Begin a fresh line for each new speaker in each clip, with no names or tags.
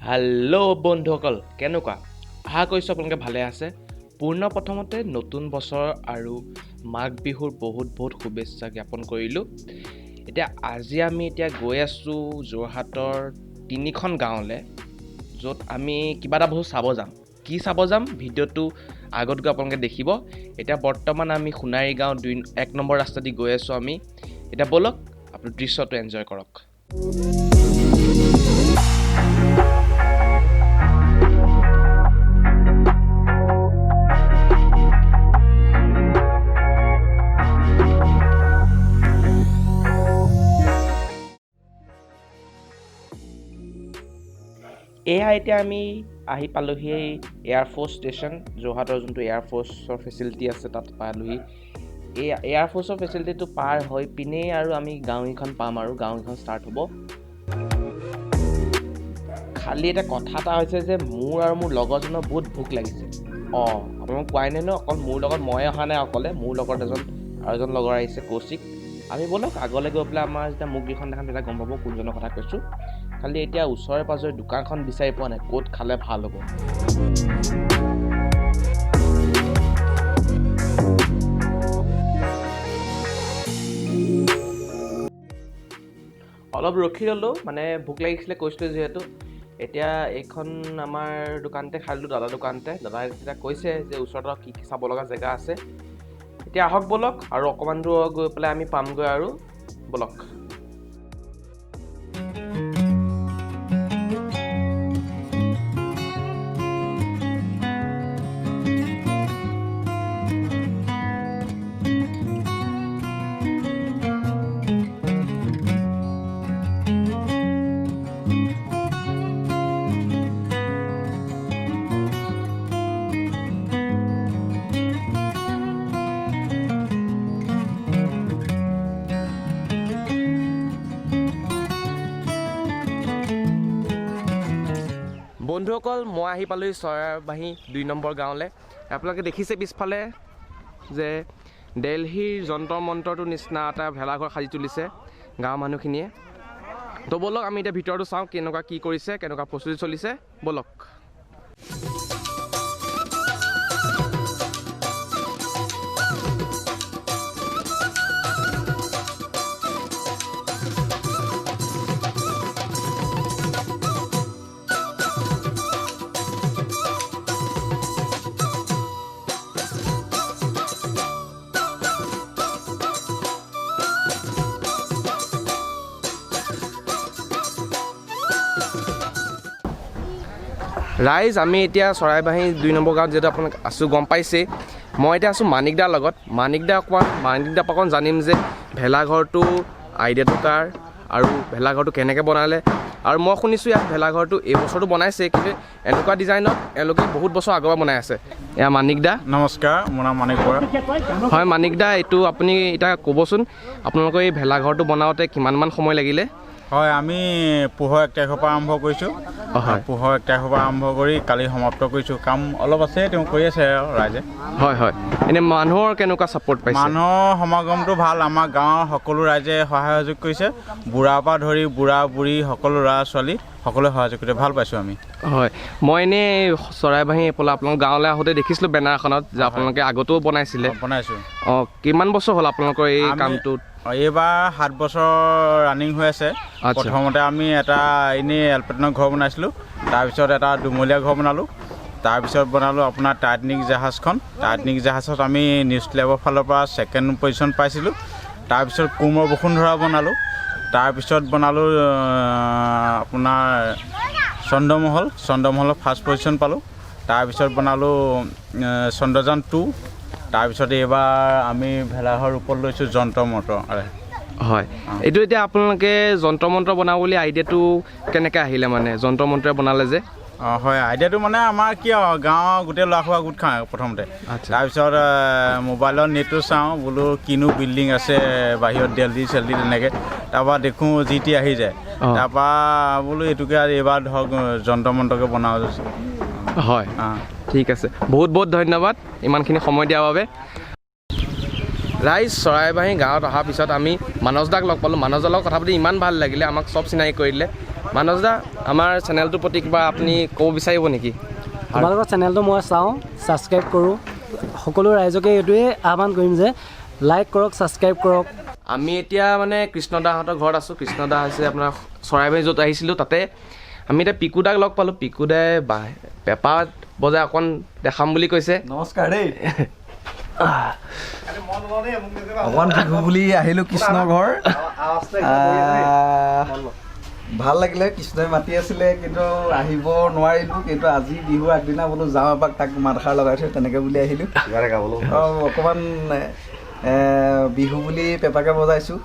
Hello' বন্ধুসকল, কেনেকুৱা? আশা কৰিছোঁ আপোনালোকে ভালে আছে। প্ৰথমতে নতুন বছৰ আৰু মাঘ বিহুৰ বহুত শুভেচ্ছা জ্ঞাপন কৰিলোঁ। আজি আমি গৈ আছোঁ যোৰহাটৰ 3খন গাঁৱলৈ, য'ত আমি কিবা এটা বস্তু চাব যাম। কি চাব যাম ভিডিঅ'টো আগত গৈ আপোনালোকে দেখিব। বৰ্তমান আমি সোণাৰী গাঁও 1 নম্বৰ ৰাস্তা দি গৈ আছোঁ আমি। ব'লক আপুনি দৃশ্যটো এনজয় কৰক। আমি আহি পালোহি এয়াৰফ'ৰ্চ ষ্টেচন, যোৰহাটৰ যোনটো এয়াৰফ'ৰ্চৰ ফেচিলিটি আছে তাত পালোহি। এই এয়াৰফ'ৰ্চৰ ফেচিলিটিটো পাৰ হৈ পিনে আৰু আমি গাঁওকেইখন পাম আৰু গাঁওকেইখন ষ্টাৰ্ট হ'ব। খালি কথা এটা হৈছে যে মোৰ লগৰজনৰ বহুত ভোক লাগিছে। আপোনালোকক কোৱাই নাই ন, অকল মোৰ লগত মই অহা নাই অকলে, মোৰ লগত এজন লগৰ আহিছে, কৌশিক। আমি ব'লক আগলৈ গৈ পেলাই আমাৰ যেতিয়া মুখকেইখন দেখাম তেতিয়া গম পাব কোনজনৰ কথা কৈছোঁ। খালি ওচৰে পাজৰে দোকানখন বিচাৰি পোৱা নাই, ক'ত খালে ভাল হ'ব। অলপ ৰখি ল'লোঁ, ভোক লাগিছিলে কৈছিলোঁ যিহেতু। এইখন আমাৰ দোকানতে খাই ল'লোঁ, দাদাৰ দোকানতে। দাদাই তেতিয়া কৈছে যে ওচৰত কি চাব লগা জেগা আছে। আহক ব'লক, আৰু অকণমান দূৰ গৈ পেলাই আমি পামগৈ আৰু ব'লক। বন্ধুসকল, মই আহি পালোহি চৰাইবাহী 2 নম্বৰ গাঁৱলৈ। আপোনালোকে দেখিছে পিছফালে যে দিল্লীৰ যন্তৰ মন্তৰটোৰ নিচিনা এটা ভেলাঘৰ সাজি তুলিছে গাঁৱৰ মানুহখিনিয়ে। তো ব'লক আমি ভিতৰটো চাওঁ, কেনেকুৱা কি কৰিছে, কেনেকুৱা প্ৰস্তুতি চলিছে, ব'লক। ৰাইজ, আমি চৰাইবাহী 2 নম্বৰ গাঁৱত যিহেতু আপোনাক আছোঁ গম পাইছেই। মই আছোঁ মানিকদাৰ লগত। মানিকদা অকণমান জানিম যে ভেলাঘৰটো আইডিয়াটো কাৰ আৰু ভেলাঘৰটো কেনেকৈ বনালে। আৰু মই শুনিছোঁ ইয়াত ভেলাঘৰটো এইবছৰটো বনাইছে, কিন্তু এনেকুৱা ডিজাইনত এওঁলোকে বহুত বছৰ আগৰ পৰা বনাই আছে। মানিকদা
নমস্কাৰ, মোৰ নাম মানিক বৰা।
হয় মানিকদা, আপুনি ক'বচোন আপোনালোকৰ এই ভেলাঘৰটো বনাওঁতে কিমানমান সময় লাগিলে?
হয়, আমি পোহৰ 1 তাৰিখৰ পৰা আৰম্ভ কৰিছোঁ। পোহৰ 1 তাৰিখৰ পৰা আৰম্ভ কৰি কালি সমাপ্ত কৰিছোঁ। কাম অলপ আছে, তেওঁ কৰি আছে আৰু ৰাইজে। হয়, এনেই মানুহৰ কেনেকুৱা ছাপোৰ্ট পাইছে? মানুহৰ সমাগমটো ভাল। আমাৰ গাঁৱৰ সকলো ৰাইজে সহায় সহযোগ কৰিছে। বুঢ়াৰ পৰা ধৰি বুঢ়া বুঢ়ী সকলো ল'ৰা ছোৱালী সকলোৱে সহযোগ কৰিছে, ভাল পাইছোঁ আমি। হয়, মই এনেই চৰাইবাহী আপোনালোকৰ গাঁৱলৈ আহোঁতে দেখিছিলোঁ বেনাৰ এখনত যে আপোনালোকে আগতেও বনাইছিলে। বনাইছোঁ। কিমান বছৰ হ'ল আপোনালোকৰ এই কামটোত? এইবাৰ 7 বছৰ ৰানিং হৈ আছে। প্ৰথমতে আমি এটা এনেই এলপেটনৰ ঘৰ বনাইছিলোঁ, তাৰপিছত এটা দুমলীয়া ঘৰ বনালোঁ, তাৰপিছত বনালোঁ আপোনাৰ টাইটানিক জাহাজখন। টাইটানিক জাহাজত আমি নিউজ ক্লাবৰ ফালৰ পৰা 2nd পজিশ্যন পাইছিলোঁ। তাৰপিছত কোমৰ বসুন্ধৰা বনালোঁ, তাৰপিছত বনালোঁ আপোনাৰ চন্দ্ৰমহলত 1st পজিশ্যন পালোঁ। তাৰপিছত বনালোঁ চন্দ্ৰযান 2। তাৰপিছত এইবাৰ আমি ভেলাঘৰ ওপৰত লৈছোঁ যন্ত্ৰ মন্ত্ৰ। হয়, এইটো আপোনালোকে যন্ত্ৰ মন্ত্ৰ বনাব বুলি আইডিয়াটো কেনেকৈ আহিলে? যন্ত্ৰ মন্ত্ৰৰে বনালে যে? হয়, আইডিয়াটো আমাৰ কি আৰু গাঁৱৰ গোটেই ল'ৰা সোপা গোট খাওঁ প্ৰথমতে। তাৰপিছত মোবাইলত নেটটো চাওঁ, বোলো কিনো বিল্ডিং আছে বাহিৰত, দিল্লী তেনেকৈ। তাৰপৰা দেখোঁ জিটি আহি যায়। তাৰপৰা বোলো এইটোকে এইবাৰ ধৰক যন্ত্ৰ মন্ত্ৰকে বনাওঁ। হয়, ঠিক আছে, বহুত ধন্যবাদ ইমানখিনি সময় দিয়াৰ বাবে। ৰাইজ চৰাইবাহী গাঁৱত অহাৰ পিছত আমি মানস দাক লগ পালোঁ। মানস দাৰ লগত কথা পাতি ইমান ভাল লাগিলে, আমাক চব চিনাকি কৰি দিলে।
মানস দা আমাৰ চেনেলটোৰ প্ৰতি কিবা আপুনি ক'ব বিচাৰিব নেকি?
তোমালোকৰ চেনেলটো মই চাওঁ, ছাবস্ক্ৰাইব কৰোঁ। সকলো ৰাইজকে এইটোৱে আহ্বান কৰিম যে লাইক কৰক, ছাবস্ক্ৰাইব কৰক।
আমি এতিয়া মানে কৃষ্ণদাহঁতৰ ঘৰত আছোঁ। কৃষ্ণদা হৈছে আপোনাৰ চৰাইবাহী য'ত আহিছিলোঁ তাতে। আমি এতিয়া পিকুদাক লগ পালোঁ। পিকুদাই পেপা বজাই অকণ দেখাম বুলি কৈছে।
নমস্কাৰ দেই। অকণমান বিহু বুলি আহিলোঁ কৃষ্ণৰ ঘৰ। ভাল লাগিলে, কৃষ্ণই মাতি আছিলে কিন্তু আহিব নোৱাৰিলোঁ। কিন্তু আজি বিহু আগদিনা বোলো যাওঁ এপাক, তাক মাতষাৰ লগাইছোঁ তেনেকৈ বুলি আহিলোঁ। অকণমান বিহু বুলি পেপাকে বজাইছোঁ।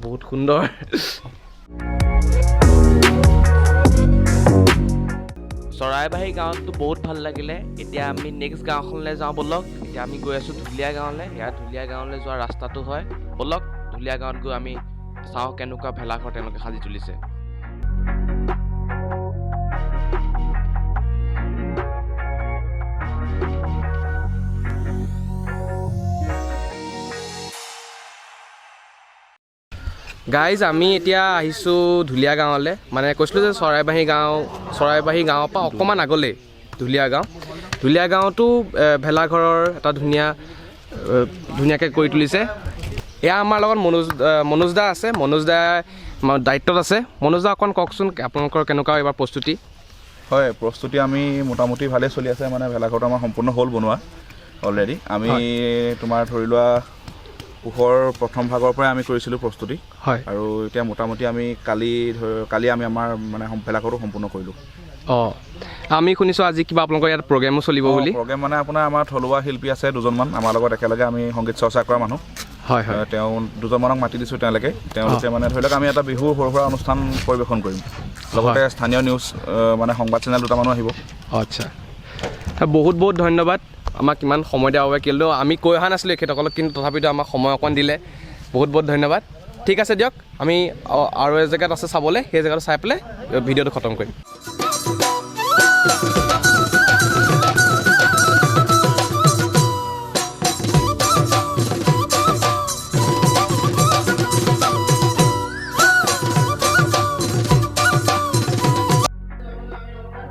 বহুত সুন্দৰ। চৰাইবাহী গাঁৱততো বহুত ভাল লাগিলে। এতিয়া আমি নেক্সট গাঁওখনলৈ যাওঁ ব'লক। এতিয়া আমি গৈ আছোঁ ঢুলীয়া গাঁৱলৈ। ইয়াত ঢুলীয়া গাঁৱলৈ যোৱা ৰাস্তাটো হয়। ব'লক ঢুলীয়া গাঁৱত গৈ আমি চাওঁ কেনেকুৱা ভেলাঘৰ তেওঁলোকে সাজি তুলিছে। গাইজ আমি এতিয়া আহিছোঁ ঢুলীয়া গাঁৱলৈ। মানে কৈছিলোঁ যে চৰাইবাহী গাঁৱৰ পৰা অকণমান আগলৈ ঢুলীয়া গাঁও। ঢুলীয়া গাঁৱতো ভেলাঘৰৰ এটা ধুনীয়াকৈ কৰি তুলিছে। এয়া আমাৰ লগত মনোজ দা আছে। মনোজ দা দায়িত্বত আছে। মনোজ দা অকণ কওকচোন আপোনালোকৰ কেনেকুৱা এইবাৰ প্ৰস্তুতি?
হয়, প্ৰস্তুতি আমি মোটামুটি ভালেই চলি আছে। মানে ভেলাঘৰটো আমাৰ সম্পূৰ্ণ হ'ল বনোৱা অলৰেডি। আমি তোমাৰ ধৰি লোৱা পুহৰ প্ৰথম ভাগৰ পৰাই আমি কৰিছিলোঁ প্ৰস্তুতি।
হয়।
আৰু এতিয়া মোটামুটি আমি কালি আমি আমাৰ মানে ভেলাঘৰটো সম্পূৰ্ণ কৰিলোঁ।
অঁ, আমি শুনিছোঁ আজি কিবা আপোনালোকৰ ইয়াত প্ৰগ্ৰেমো চলিব বুলি।
প্ৰগ্ৰেম মানে আপোনাৰ আমাৰ থলুৱা শিল্পী আছে দুজনমান আমাৰ লগত একেলগে আমি সংগীত চৰ্চা কৰা মানুহ।
হয় হয়।
তেওঁ দুজনমানক মাতি দিছোঁ। তেওঁলোকে মানে ধৰি লওক আমি এটা বিহুৰ সৰু সুৰা অনুষ্ঠান পৰিৱেশন কৰিম। লগতে স্থানীয় নিউজ মানে সংবাদ চেনেল দুটামানো আহিব।
আচ্ছা, বহুত বহুত ধন্যবাদ আমাক ইমান সময় দিয়াৰ বাবে। কিন্তু আমি কৈ অহা নাছিলোঁ এখেতসকলক, কিন্তু তথাপিতো আমাক সময় অকণ দিলে। বহুত বহুত ধন্যবাদ। ঠিক আছে দিয়ক, আমি আৰু এজেগাত আছে চাবলৈ, সেই জেগাটো চাই পেলাই ভিডিঅ'টো খতম কৰিম।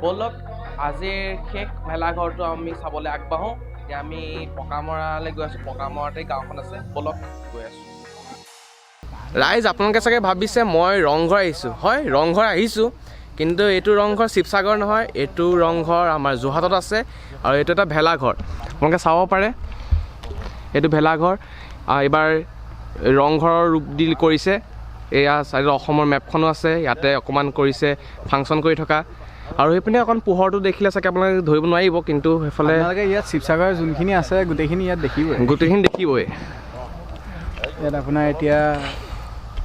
ব'লক আজিৰ শেষ ভেলাঘৰটো আমি চাবলৈ আগবাঢ়োঁ। এতিয়া আমি পকামৰালৈ গৈ আছোঁ। পকামৰাতে গাঁওখন আছে। ব'লক গৈ আছোঁ। ৰাইজ আপোনালোকে চাগে ভাবিছে মই ৰংঘৰ আহিছোঁ। হয়, ৰংঘৰ আহিছোঁ, কিন্তু এইটো ৰংঘৰ শিৱসাগৰ নহয়। এইটো ৰংঘৰ আমাৰ যোৰহাটত আছে। আৰু এইটো এটা ভেলাঘৰ। আপোনালোকে চাব পাৰে এইটো ভেলাঘৰ। এইবাৰ ৰংঘৰৰ ৰূপ দি কৰিছে। এয়া চাইডত অসমৰ মেপখনো আছে। ইয়াতে অকণমান কৰিছে ফাংচন কৰি থকা। আৰু সেইপিনে অকণ পোহৰটো দেখিলে চাগে আপোনালোকে ধৰিব নোৱাৰিব, কিন্তু সেইফালে
ইয়াত শিৱসাগৰৰ যোনখিনি আছে গোটেইখিনি ইয়াত দেখিবই। ইয়াত আপোনাৰ এতিয়া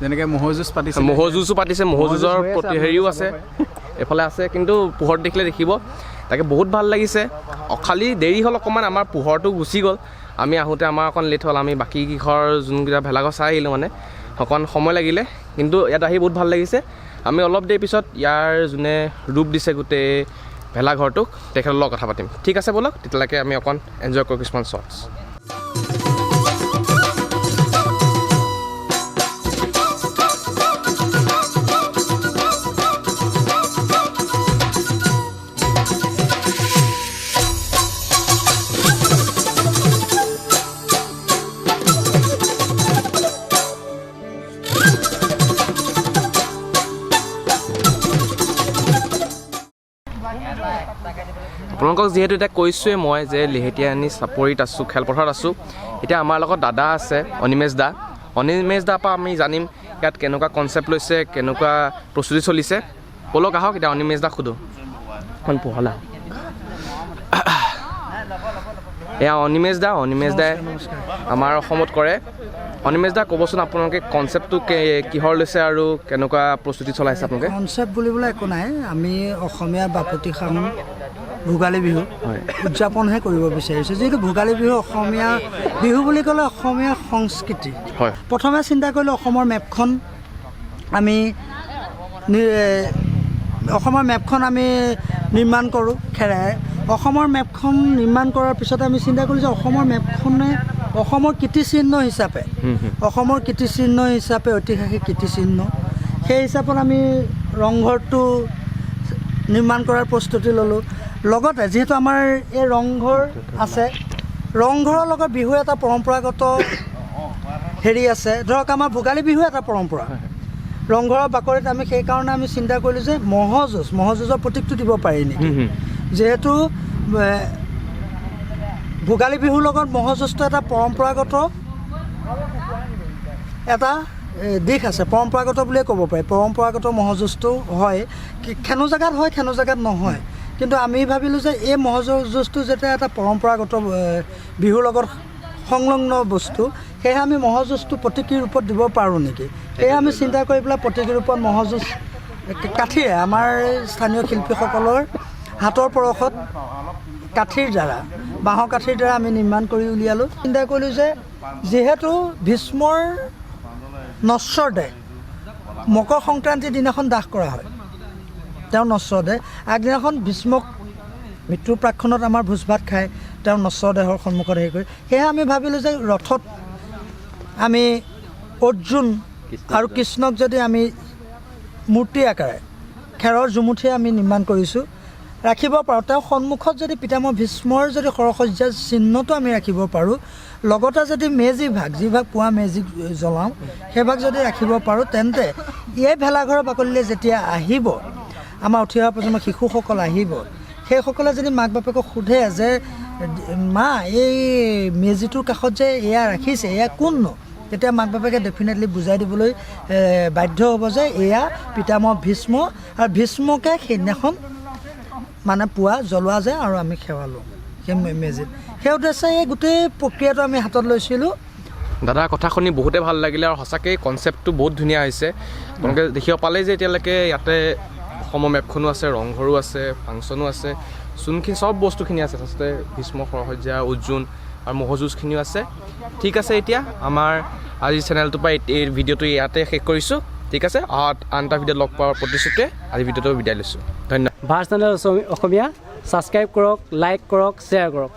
যেনেকৈ ম'হৰ যুঁজো পাতিছে। ম'হৰ যুঁজৰ প্ৰতি হেৰিও আছে, এইফালে আছে। কিন্তু পোহৰটো দেখিলে দেখিব। তাকে বহুত ভাল লাগিছে। খালি দেৰি হ'ল অকণমান, আমাৰ পোহৰটো গুচি গ'ল। আমি আহোঁতে আমাৰ অকণ লেট হ'ল। আমি বাকী কিঘৰ যোনকেইটা ভেলাঘৰ চাই আহিলোঁ, মানে অকণ সময় লাগিলে। কিন্তু ইয়াত আহি বহুত ভাল লাগিছে। আমি অলপ দেৰি পিছত ইয়াৰ যোনে ৰূপ দিছে গোটেই ভেলাঘৰটোক, তেখেতৰ লগত কথা পাতিম। ঠিক আছে ব'লক, তেতিয়ালৈকে আমি অকণ এনজয় কৰোঁ কিছুমান শ্বৰ্টছ। আপোনালোকক যিহেতু এতিয়া কৈছোঁৱেই মই যে লেহেটিয়ানী চাপৰিত আছোঁ, খেলপথাৰত আছোঁ। এতিয়া আমাৰ লগত দাদা আছে, অনিমেশ দা। অনিমেশ দাৰ পৰা আমি জানিম ইয়াত কেনেকুৱা কনচেপ্ট লৈছে, কেনেকুৱা প্ৰস্তুতি চলিছে। ব'লক আহক এতিয়া অনিমেশ দাক সোধোঁ। অকণ পোহলা এয়া অনিমেশ দাই আমাৰ অসমত কৰে। অনিমেশ দা ক'বচোন আপোনালোকে কনচেপ্টটো কিহৰ লৈছে আৰু কেনেকুৱা প্ৰস্তুতি চলাইছে আপোনালোকে?
কনচেপ্ট বুলিবলৈ একো নাই, আমি অসমীয়া বাপতি সাহোন ভোগালী বিহু উদযাপনহে কৰিব বিচাৰিছোঁ। যিহেতু ভোগালী বিহু অসমীয়া বিহু বুলি ক'লে অসমীয়া সংস্কৃতি।
হয়,
প্ৰথমে চিন্তা কৰিলোঁ অসমৰ মেপখন আমি নিৰ্মাণ কৰোঁ খেৰেৰে। অসমৰ মেপখন নিৰ্মাণ কৰাৰ পিছতে আমি চিন্তা কৰিলোঁ যে অসমৰ মেপখনে অসমৰ কীৰ্তিচিহ্ন হিচাপে ঐতিহাসিক কীৰ্তিচিহ্ন, সেই হিচাপত আমি ৰংঘৰটো নিৰ্মাণ কৰাৰ প্ৰস্তুতি ল'লোঁ। লগতে যিহেতু আমাৰ এই ৰংঘৰ আছে, ৰংঘৰৰ লগত বিহু এটা পৰম্পৰাগত হেৰি আছে। ধৰক আমাৰ ভোগালী বিহু এটা পৰম্পৰা, ৰংঘৰৰ বাকৰিত আমি সেইকাৰণে আমি চিন্তা কৰিলোঁ যে ম'হযুঁজৰ প্ৰতীকটো দিব পাৰি নেকি। যিহেতু ভোগালী বিহুৰ লগত ম'হযুঁজটো এটা পৰম্পৰাগত এটা দিশ আছে, পৰম্পৰাগত বুলিয়ে ক'ব পাৰি। পৰম্পৰাগত ম'হযুঁজটো হয়, খেনো জেগাত হয়, খেনো জেগাত নহয়। কিন্তু আমি ভাবিলোঁ যে এই ম'হযুঁজটো যেতিয়া এটা পৰম্পৰাগত বিহুৰ লগত সংলগ্ন বস্তু, সেয়েহে আমি ম'হযুঁজটো প্ৰতীকী ৰূপত দিব পাৰোঁ নেকি। সেয়ে আমি চিন্তা কৰি পেলাই প্ৰতীকী ৰূপত ম'হযুঁজ কাঠিৰে আমাৰ স্থানীয় শিল্পীসকলৰ হাতৰ পৰশত বাঁহৰ কাঠিৰ দ্বাৰা আমি নিৰ্মাণ কৰি উলিয়ালোঁ। চিন্তা কৰিলোঁ যে যিহেতু ভীষ্মৰ নশ্বৰ দেহ মকৰ সংক্ৰান্তিৰ দিনাখন দাহ কৰা হয়, তেওঁ নশ্বৰ দেহ আগদিনাখন ভীষ্মক মৃত্যুৰ প্ৰাক্ষণত আমাৰ ভোজ ভাত খায় তেওঁৰ নশ্বৰ দেহৰ সন্মুখত হেৰি কৰি। সেয়েহে আমি ভাবিলোঁ যে ৰথত আমি অৰ্জুন আৰু কৃষ্ণক যদি আমি মূৰ্তি আকাৰে খেৰৰ জুমুঠিৰে আমি নিৰ্মাণ কৰিছোঁ ৰাখিব পাৰোঁ, তেওঁৰ সন্মুখত যদি পিতামহ ভীষ্মৰ যদি সৰসজ্জাৰ চিহ্নটো আমি ৰাখিব পাৰোঁ, লগতে যদি মেজি ভাগ যিভাগ পুৱা মেজি জ্বলাওঁ সেই ভাগ যদি ৰাখিব পাৰোঁ, তেন্তে এই ভেলাঘৰৰ বাকলিলৈ যেতিয়া আহিব আমাৰ উঠি অহা প্ৰজন্মৰ শিশুসকল আহিব, সেইসকলে যদি মাক বাপেকক সোধে যে মা এই মেজিটোৰ কাষত যে এয়া ৰাখিছে এয়া কোননো, তেতিয়া মাক বাপেকে ডেফিনেটলি বুজাই দিবলৈ বাধ্য হ'ব যে এয়া পিতামহ ভীষ্ম, আৰু ভীষ্মকে সেইদিনাখন মানে পুৱা জ্বলোৱা যায় আৰু আমি সেৱা লওঁ সেই মেজিত। সেই উদ্দেশ্যে এই গোটেই প্ৰক্ৰিয়াটো আমি হাতত লৈছিলোঁ।
দাদা কথা শুনি বহুতে ভাল লাগিলে আৰু সঁচাকৈ কনচেপ্টটো বহুত ধুনীয়া হৈছে। আপোনালোকে দেখিব পালে যে এতিয়ালৈকে ইয়াতে অসমৰ মেপখনো আছে, ৰংঘৰো আছে, ফাংচনো আছে, যোনখিনি চব বস্তুখিনি আছে। আচলতে ভীষ্ম সৰসজ্জা, অৰ্জুন আৰু ম'হযুঁজখিনিও আছে। ঠিক আছে, এতিয়া আমাৰ আজি চেনেলটোৰ পৰা এই ভিডিঅ'টো ইয়াতে শেষ কৰিছোঁ। ঠিক আছে, আন এটা ভিডিঅ'ত লগ পোৱাৰ প্ৰতিশ্ৰুতিৰে আজি ভিডিঅ'টো বিদায় লৈছোঁ। ধন্যবাদ।
ভাৰ্চ চেনেল অসমীয়া ছাবস্ক্ৰাইব কৰক, লাইক কৰক, শ্বেয়াৰ কৰক।